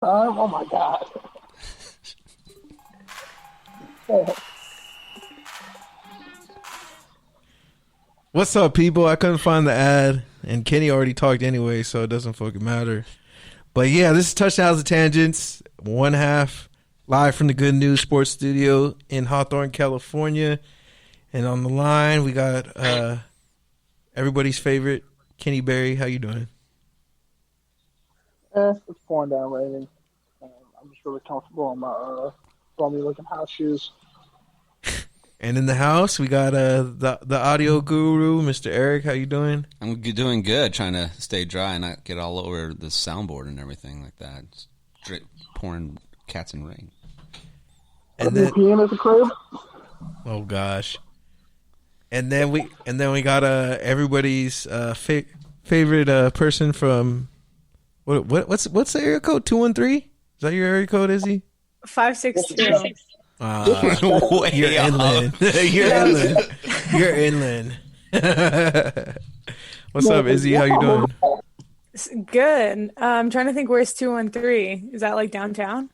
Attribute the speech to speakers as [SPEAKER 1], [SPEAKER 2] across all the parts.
[SPEAKER 1] Oh my God.
[SPEAKER 2] What's up, people? I couldn't find the ad, and Kenny already talked anyway, so it doesn't fucking matter. But yeah, this is Touchdowns and Tangents, one half, live from the Good News Sports Studio in Hawthorne, California. And on the line, we got everybody's favorite, Kenny Berry. How you doing?
[SPEAKER 1] It's pouring down raining. I'm just really comfortable in my stormy looking house shoes.
[SPEAKER 2] And in the house, we got the audio guru, Mr. Eric. How you doing?
[SPEAKER 3] I'm doing good, trying to stay dry and not get all over the soundboard and everything like that. Just pouring cats and rain.
[SPEAKER 1] And then, VPN at the crib?
[SPEAKER 2] Oh gosh. And then we got everybody's favorite person from what's the area code? 213? Is that your area code, Izzy?
[SPEAKER 4] 562.
[SPEAKER 2] You're inland. You're inland. What's up, Izzy? How you doing?
[SPEAKER 4] Good. I'm trying to think, where's 213? Is that like downtown?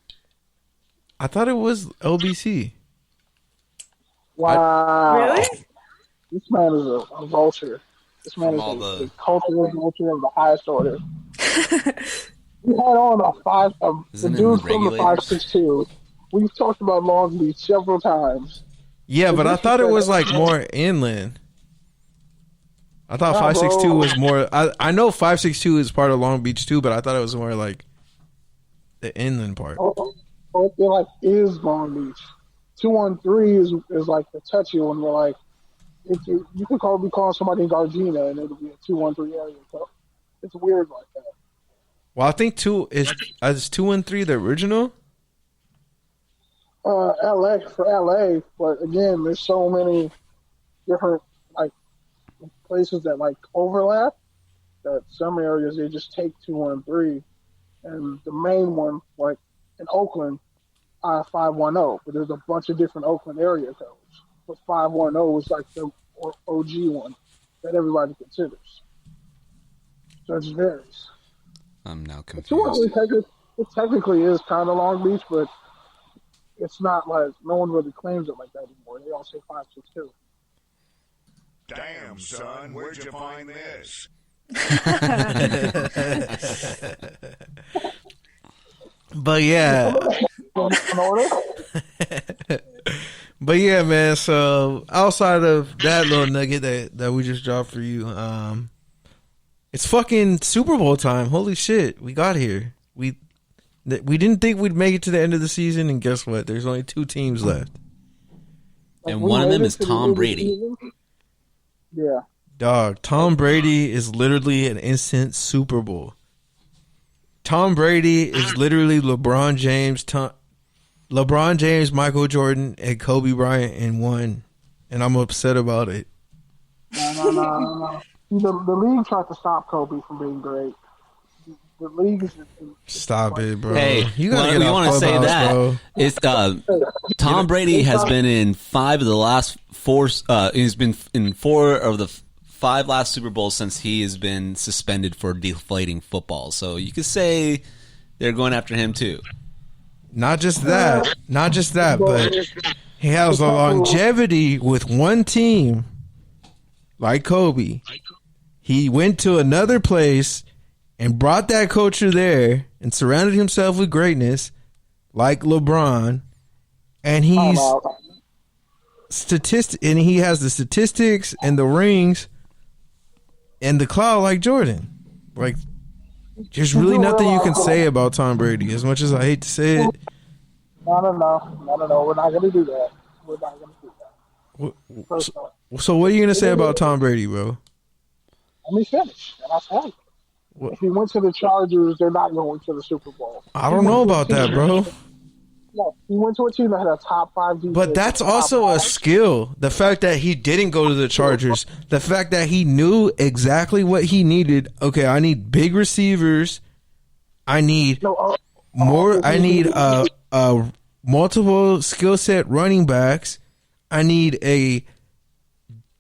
[SPEAKER 2] I thought it was LBC.
[SPEAKER 1] Wow.
[SPEAKER 4] Really?
[SPEAKER 1] This man is a vulture. This man is a cultural vulture of the highest order. We had on the dude from the 562. We've talked about Long Beach several times.
[SPEAKER 2] Yeah, but I thought it was like more inland. I thought 562 was more. I know 562 is part of Long Beach too, but I thought it was more like the inland part.
[SPEAKER 1] It like is Long Beach. 213 is like the touchy one where like you could be calling somebody in Gardena and it'll be a 213 area. So it's weird like that.
[SPEAKER 2] Well, I think is 213 the original.
[SPEAKER 1] LA for LA, but again, there's so many different like places that like overlap that some areas they just take 213, and the main one like in Oakland, 510. But there's a bunch of different Oakland area codes. But 510 was like the OG one that everybody considers. So it just varies.
[SPEAKER 3] I'm now confused.
[SPEAKER 1] It technically is kind of Long Beach, but it's not like no one really claims it like that anymore. They all say 562.
[SPEAKER 5] Damn, son, where'd you find this?
[SPEAKER 2] But yeah. But yeah, man. So outside of that little nugget that we just dropped for you, it's fucking Super Bowl time. Holy shit, we got here. We didn't think we'd make it to the end of the season, and guess what? There's only 2 teams left.
[SPEAKER 3] And one of them is Tom Brady.
[SPEAKER 1] Yeah.
[SPEAKER 2] Dog, Tom Brady is literally an instant Super Bowl. Tom Brady is literally LeBron James, Michael Jordan, and Kobe Bryant in one. And I'm upset about it.
[SPEAKER 1] No. The league tried to stop Kobe from being great. The league is
[SPEAKER 2] stop it, bro.
[SPEAKER 3] Hey,
[SPEAKER 2] you gotta get
[SPEAKER 3] want to say that
[SPEAKER 2] bro.
[SPEAKER 3] It's Tom Brady has been in 5 of the last 4. He's been in 4 of the 5 last Super Bowls since he has been suspended for deflating football. So you could say they're going after him too.
[SPEAKER 2] Not just that, but he has a longevity with one team, like Kobe. He went to another place and brought that culture there and surrounded himself with greatness like LeBron, and he has the statistics and the rings and the clout like Jordan. Like, there's really nothing you can say about Tom Brady, as much as I hate to say it.
[SPEAKER 1] No. We're not going to do that.
[SPEAKER 2] So what are you going to say about Tom Brady, bro?
[SPEAKER 1] Let me finish, and I'll tell you. If he went to the Chargers, they're not going to the Super Bowl.
[SPEAKER 2] I don't know about that, bro.
[SPEAKER 1] No, he went to a team that had a top 5 defense.
[SPEAKER 2] But that's also a skill. The fact that he didn't go to the Chargers, the fact that he knew exactly what he needed. Okay, I need big receivers. I need more. I need multiple skill set running backs. I need a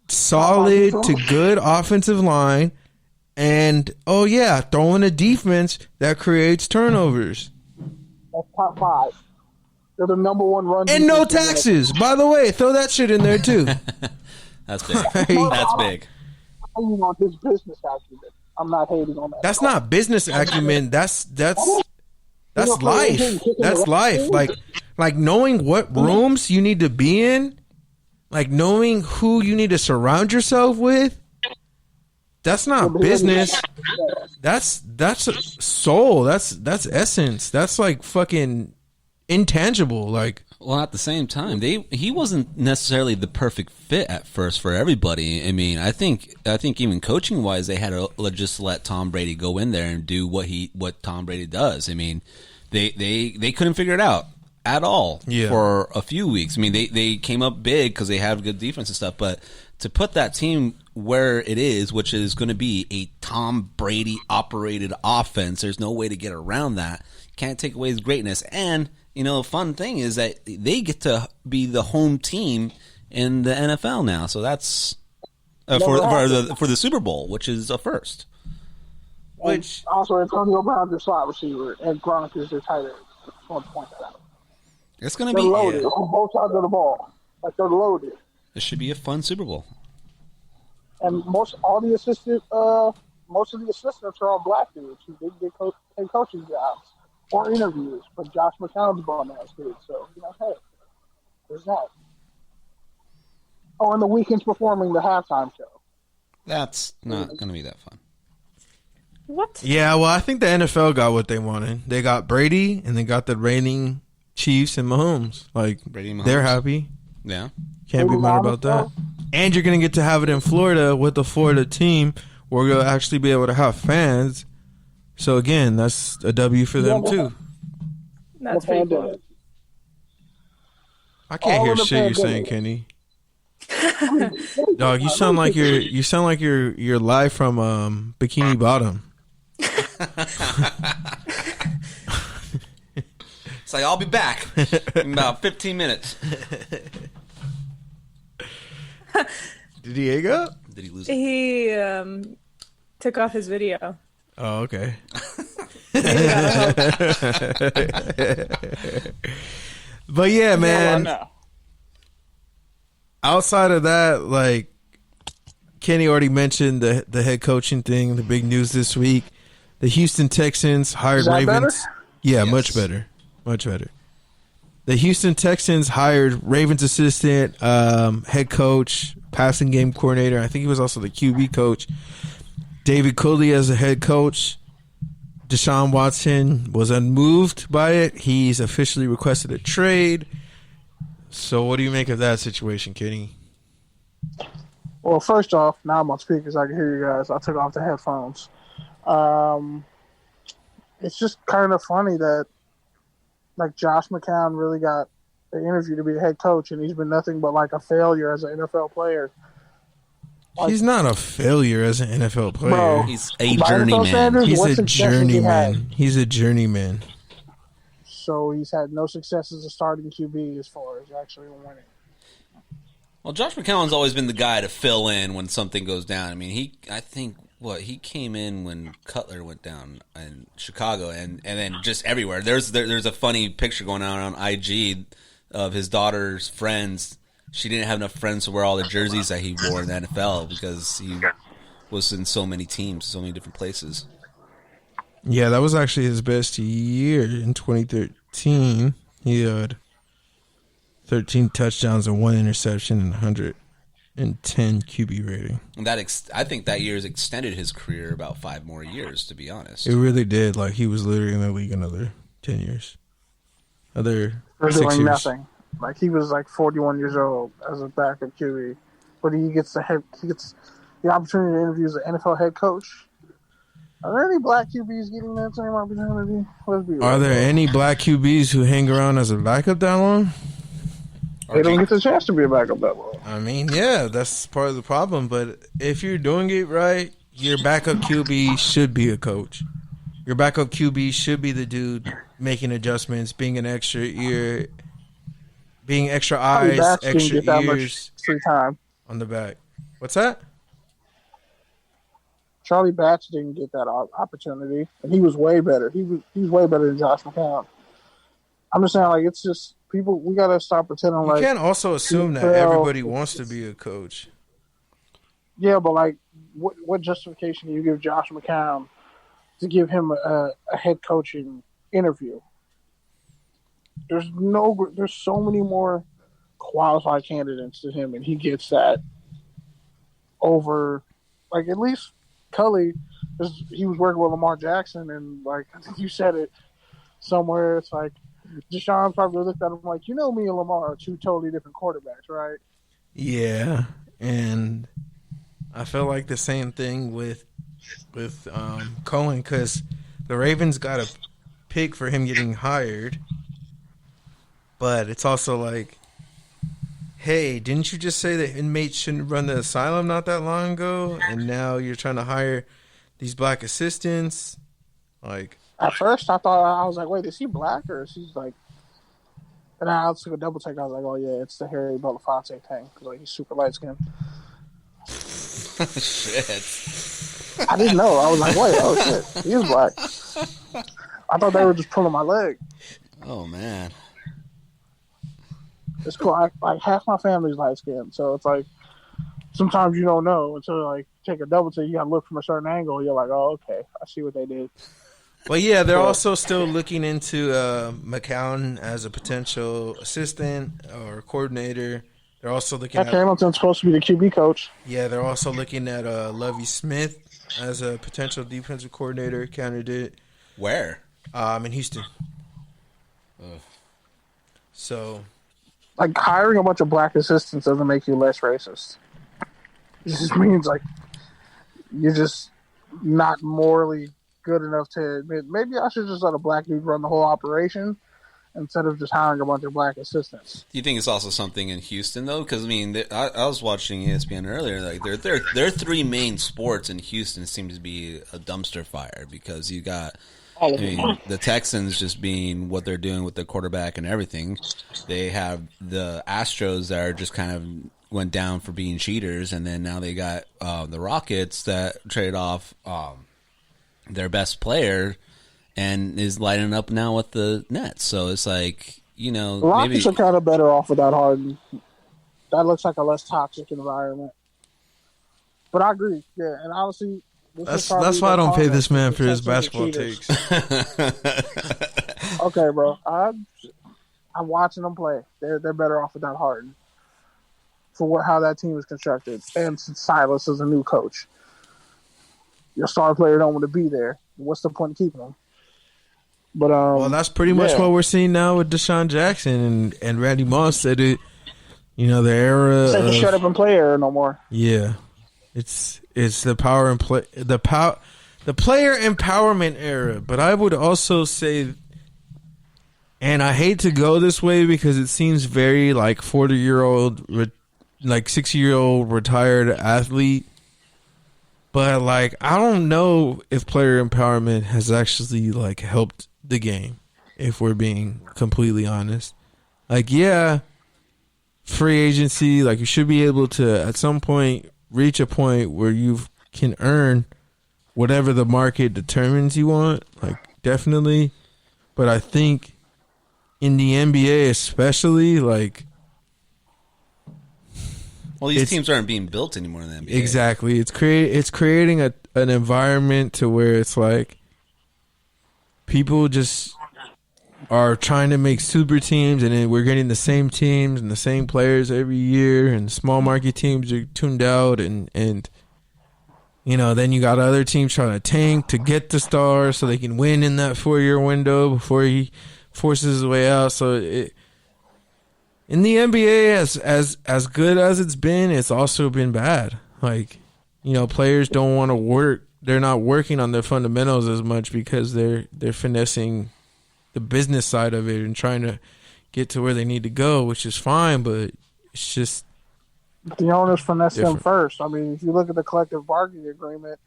[SPEAKER 2] solid to good offensive line. And, throw in a defense that creates turnovers.
[SPEAKER 1] That's top 5. They're the number 1 run.
[SPEAKER 2] And no
[SPEAKER 1] defense in the
[SPEAKER 2] taxes. By the way, throw that shit in there too.
[SPEAKER 3] That's big.
[SPEAKER 2] Right?
[SPEAKER 3] That's big.
[SPEAKER 1] I'm hating on his business acumen. I'm not hating on that.
[SPEAKER 2] That's not business acumen. That's life. That's life. Like knowing what rooms you need to be in, like knowing who you need to surround yourself with. That's not business. That's soul. That's essence. That's like fucking intangible. Like,
[SPEAKER 3] well, at the same time, he wasn't necessarily the perfect fit at first for everybody. I mean, I think even coaching wise, they had to just let Tom Brady go in there and do what Tom Brady does. I mean, they couldn't figure it out at all for a few weeks. I mean, they came up big because they have good defense and stuff, but to put that team where it is, which is going to be a Tom Brady operated offense, there's no way to get around that. Can't take away his greatness. And the fun thing is that they get to be the home team in the NFL now. So that's for the Super Bowl, which is a first.
[SPEAKER 1] Which also Antonio Brown's their slot receiver and Gronk is their tight end. I just want to point that out.
[SPEAKER 3] It's going to
[SPEAKER 1] They're
[SPEAKER 3] be
[SPEAKER 1] loaded on both sides of the ball. Like they're loaded.
[SPEAKER 3] This should be a fun Super Bowl.
[SPEAKER 1] And most of the assistants are all black dudes who didn't get head coaching jobs or interviews, but Josh McCown's bum ass dude. So hey, there's that. Oh, and the Weeknd's performing the halftime show.
[SPEAKER 3] That's not going to be that fun.
[SPEAKER 4] What?
[SPEAKER 2] yeah, well, I think the NFL got what they wanted. They got Brady and they got the reigning Chiefs and Mahomes. Like,
[SPEAKER 3] Brady and Mahomes.
[SPEAKER 2] They're happy.
[SPEAKER 3] Yeah.
[SPEAKER 2] Can't be mad about that. And you're going to get to have it in Florida with the Florida team where you'll actually be able to have fans. So, again, that's a W for them, too.
[SPEAKER 4] That's pretty cool.
[SPEAKER 2] I can't hear shit you're saying, Kenny. Dog, you sound like you're live from Bikini Bottom.
[SPEAKER 3] It's like, I'll be back in about 15 minutes.
[SPEAKER 2] Did Diego?
[SPEAKER 3] Did he lose?
[SPEAKER 4] He took off his video.
[SPEAKER 2] Oh, okay. But yeah, man. Outside of that, like Kenny already mentioned the head coaching thing, the big news this week. The Houston Texans hired Ravens.
[SPEAKER 1] Better?
[SPEAKER 2] Yeah,
[SPEAKER 3] Yes.
[SPEAKER 2] much better. Much better. The Houston Texans hired Ravens assistant, head coach, passing game coordinator. I think he was also the QB coach. David Culley as the head coach. Deshaun Watson was unmoved by it. He's officially requested a trade. So what do you make of that situation, Kenny?
[SPEAKER 1] Well, first off, now I'm on speakers. I can hear you guys. I took off the headphones. It's just kind of funny that like Josh McCown really got the interview to be a head coach, and he's been nothing but like a failure as an NFL player. Like,
[SPEAKER 2] He's not a failure as an NFL player.
[SPEAKER 1] Bro,
[SPEAKER 3] He's a
[SPEAKER 1] by NFL
[SPEAKER 3] journeyman.
[SPEAKER 1] standards,
[SPEAKER 2] He's
[SPEAKER 1] what
[SPEAKER 2] a
[SPEAKER 1] success has he had?
[SPEAKER 2] journeyman. He's a journeyman.
[SPEAKER 1] So he's had no success as a starting QB as far as actually winning.
[SPEAKER 3] Well, Josh McCown's always been the guy to fill in when something goes down. I mean, he came in when Cutler went down in Chicago, and then just everywhere. There's a funny picture going on IG of his daughter's friends. She didn't have enough friends to wear all the jerseys that he wore in the NFL because he was in so many teams, so many different places.
[SPEAKER 2] Yeah, that was actually his best year in 2013. He had 13 touchdowns and 1 interception and 110 QB rating.
[SPEAKER 3] And I think that year has extended his career about 5 more years, to be honest.
[SPEAKER 2] It really did. Like, he was literally in the league another 10 years. Other
[SPEAKER 1] For
[SPEAKER 2] 6
[SPEAKER 1] doing
[SPEAKER 2] years.
[SPEAKER 1] nothing. Like he was like 41 years old as a backup QB, but he gets the opportunity to interview as an NFL head coach. Are there any black QBs getting that same opportunity? Let's be real.
[SPEAKER 2] Are there any black QBs who hang around as a backup that long?
[SPEAKER 1] They don't get the chance to be a backup that long.
[SPEAKER 2] I mean, yeah, that's part of the problem. But if you're doing it right, your backup QB should be a coach. Your backup QB should be the dude making adjustments, being an extra ear, being extra eyes, extra ears
[SPEAKER 1] Free time.
[SPEAKER 2] on the back. What's that?
[SPEAKER 1] Charlie Batch didn't get that opportunity, and he was way better. He was way better than Josh McCown. I'm just saying, like, it's just people. We gotta stop pretending
[SPEAKER 2] You
[SPEAKER 1] like.
[SPEAKER 2] can't also assume that everybody wants to be a coach.
[SPEAKER 1] Yeah, but like, what justification do you give Josh McCown to give him a head coaching interview? There's so many more qualified candidates to him, and he gets that over, like, at least Culley, he was working with Lamar Jackson, and like I think you said it somewhere. It's like Deshaun probably looked at him like, me and Lamar are two totally different quarterbacks, right?
[SPEAKER 2] Yeah, and I feel like the same thing with Cohen, because the Ravens got a pick for him getting hired, but it's also like, hey, didn't you just say that inmates shouldn't run the asylum not that long ago, and now you're trying to hire these black assistants? Like,
[SPEAKER 1] at first I was like, wait, is he black or is he like? And I took a double take. I was like, oh yeah, it's the Harry Belafonte thing because like he's super light skinned.
[SPEAKER 3] Shit.
[SPEAKER 1] I didn't know. I was like, wait, oh shit, he is black. I thought they were just pulling my leg.
[SPEAKER 3] Oh man,
[SPEAKER 1] it's cool. Like half my family's light skinned, so it's like sometimes you don't know until like take a double take. You gotta look from a certain angle. You're like, oh okay, I see what they did.
[SPEAKER 2] Well, yeah, they're also still looking into McCown as a potential assistant or coordinator. They're also looking at
[SPEAKER 1] Hamilton's supposed to be the QB coach.
[SPEAKER 2] Yeah, they're also looking at Lovie Smith as a potential defensive coordinator candidate.
[SPEAKER 3] Where?
[SPEAKER 2] In Houston.
[SPEAKER 3] Ugh.
[SPEAKER 2] So,
[SPEAKER 1] like, hiring a bunch of black assistants doesn't make you less racist. It just means like you're just not morally good enough to admit, maybe I should just let a black dude run the whole operation instead of just hiring a bunch of black assistants.
[SPEAKER 3] Do you think it's also something in Houston though? Because I mean, I was watching ESPN earlier. Like their three main sports in Houston seem to be a dumpster fire because you got, the Texans just being what they're doing with their quarterback and everything. They have the Astros that are just kind of went down for being cheaters, and then now they got the Rockets that traded off their best player and is lighting up now with the Nets. So it's like,
[SPEAKER 1] the Rockets are kind of better off without Harden. That looks like a less toxic environment. But I agree, yeah. And honestly,
[SPEAKER 2] that's why I don't pay this man for his basketball takes.
[SPEAKER 1] Okay, bro. I'm watching them play. They're better off without Harden for how that team is constructed. And since Silas is a new coach, your star player don't want to be there. What's the point of keeping him? But
[SPEAKER 2] well, that's pretty much what we're seeing now with Deshaun Jackson and Randy Moss said it. The era.
[SPEAKER 1] Say shut up and play era no more.
[SPEAKER 2] Yeah, it's the power and play the player empowerment era. But I would also say, and I hate to go this way because it seems very like 40-year-old, like 60-year-old retired athlete. But like, I don't know if player empowerment has actually like helped the game, if we're being completely honest. Like, yeah, free agency, like you should be able to at some point reach a point where you can earn whatever the market determines you want, like definitely. But I think in the NBA especially, like,
[SPEAKER 3] well, these teams aren't being built anymore in the NBA.
[SPEAKER 2] Exactly. It's creating an environment to where it's like people just are trying to make super teams, and then we're getting the same teams and the same players every year, and small market teams are tuned out, and then you got other teams trying to tank to get the star so they can win in that 4-year window before he forces his way out. So in the NBA, as good as it's been, it's also been bad. Like, players don't want to work. They're not working on their fundamentals as much because they're finessing the business side of it and trying to get to where they need to go, which is fine, but it's just
[SPEAKER 1] the owners finesse them first. I mean, if you look at the collective bargaining agreement,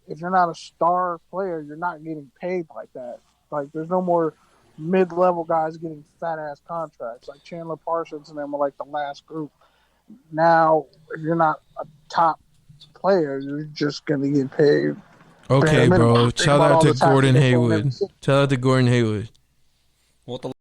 [SPEAKER 1] if you're not a star player, you're not getting paid like that. Like, there's no more mid-level guys getting fat-ass contracts. Like Chandler Parsons and them were like the last group. Now, if you're not a top player, you're just going to get paid.
[SPEAKER 2] Okay, bro. Shout out to Gordon Hayward. Shout out to Gordon Hayward.
[SPEAKER 3] What the